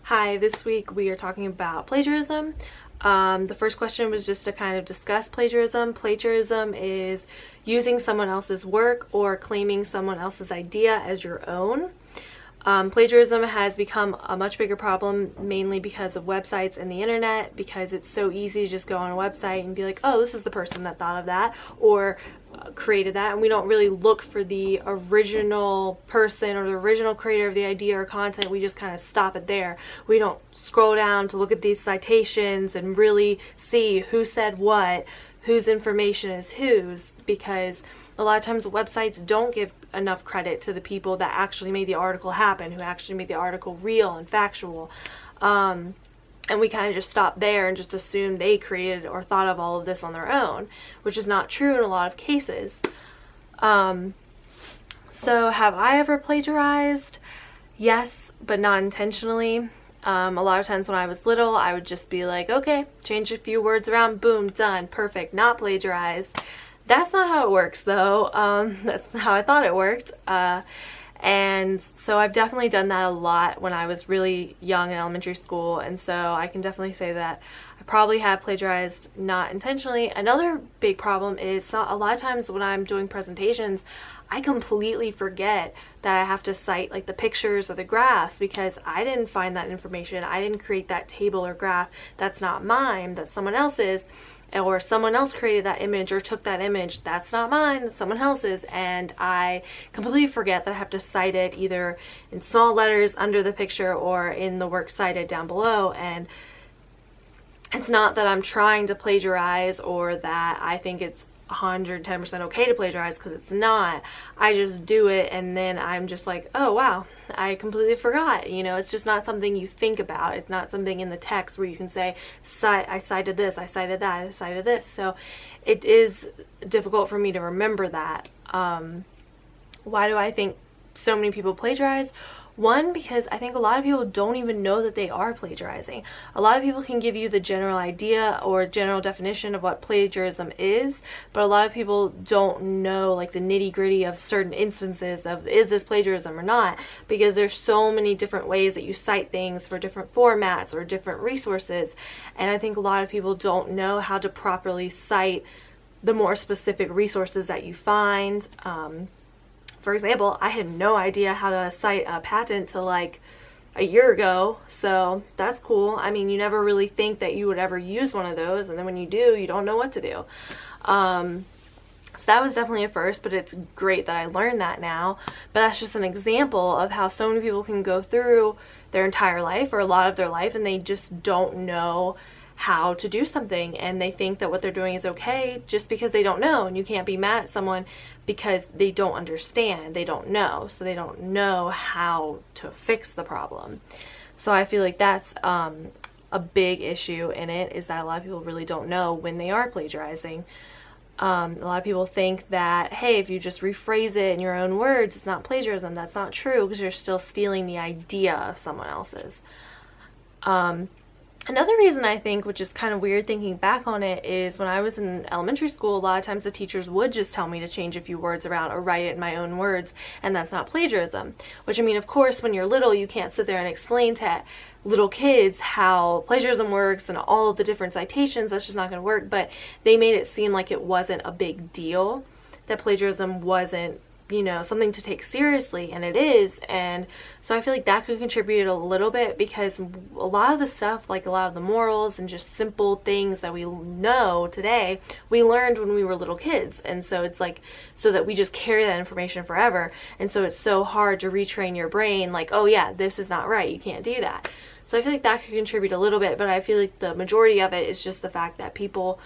Hi, this week we are talking about plagiarism. The first question was just to kind of discuss plagiarism. Plagiarism is using someone else's work or claiming someone else's idea as your own. Plagiarism has become a much bigger problem mainly because of websites and the internet, because it's so easy to just go on a website and be like, oh, this is the person that thought of that or created that, and we don't really look for the original person or the original creator of the idea or content. We just kind of stop it there. We don't scroll down to look at these citations and really see who said what, whose information is whose, because a lot of times websites don't give enough credit to the people that actually made the article happen, who actually made the article real and factual. And we kind of just stop there and just assume they created or thought of all of this on their own, which is not true in a lot of cases. So have I ever plagiarized? Yes, but not intentionally. A lot of times when I was little, I would just be like, okay, change a few words around, boom, done, perfect, not plagiarized. That's not how it works, though. That's how I thought it worked. And so I've definitely done that a lot when I was really young in elementary school, and so I can definitely say that I probably have plagiarized not intentionally. Another big problem is a lot of times when I'm doing presentations, I completely forget that I have to cite like the pictures or the graphs because I didn't find that information. I didn't create that table or graph. That's not mine, that's someone else's. Or someone else created that image or took that image. That's not mine, that's someone else's, and I completely forget that I have to cite it either in small letters under the picture or in the work cited down below. And it's not that I'm trying to plagiarize or that I think it's 110% okay to plagiarize, because it's not. I just do it and then I'm just like, oh wow, I completely forgot. You know, it's just not something you think about. It's not something in the text where you can say, I cited this, I cited that, I cited this. So it is difficult for me to remember that. Why do I think so many people plagiarize? One, because I think a lot of people don't even know that they are plagiarizing. A lot of people can give you the general idea or general definition of what plagiarism is, but a lot of people don't know like the nitty-gritty of certain instances of is this plagiarism or not, because there's so many different ways that you cite things for different formats or different resources, and I think a lot of people don't know how to properly cite the more specific resources that you find. For example, I had no idea how to cite a patent till like a year ago, so that's cool. I mean, you never really think that you would ever use one of those, and then when you do, you don't know what to do. So that was definitely a first, but it's great that I learned that now. But that's just an example of how so many people can go through their entire life or a lot of their life and they just don't know how to do something, and they think that what they're doing is okay just because they don't know. And you can't be mad at someone because they don't understand, they don't know, so they don't know how to fix the problem. So I feel like that's a big issue in it, is that a lot of people really don't know when they are plagiarizing. A lot of people think that, hey, if you just rephrase it in your own words, it's not plagiarism. That's not true, because you're still stealing the idea of someone else's. Another reason I think, which is kind of weird thinking back on it, is when I was in elementary school, a lot of times the teachers would just tell me to change a few words around or write it in my own words, and that's not plagiarism. Which, I mean, of course, when you're little, you can't sit there and explain to little kids how plagiarism works and all of the different citations. That's just not going to work. But they made it seem like it wasn't a big deal, that plagiarism wasn't, you know, something to take seriously, and it is. And so I feel like that could contribute a little bit, because a lot of the stuff, like a lot of the morals and just simple things that we know today, we learned when we were little kids. And so it's like, so that we just carry that information forever, and so it's so hard to retrain your brain like, oh yeah, this is not right, you can't do that. So I feel like that could contribute a little bit, but I feel like the majority of it is just the fact that people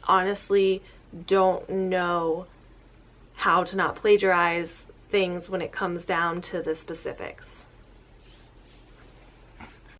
honestly don't know how to not plagiarize things when it comes down to the specifics.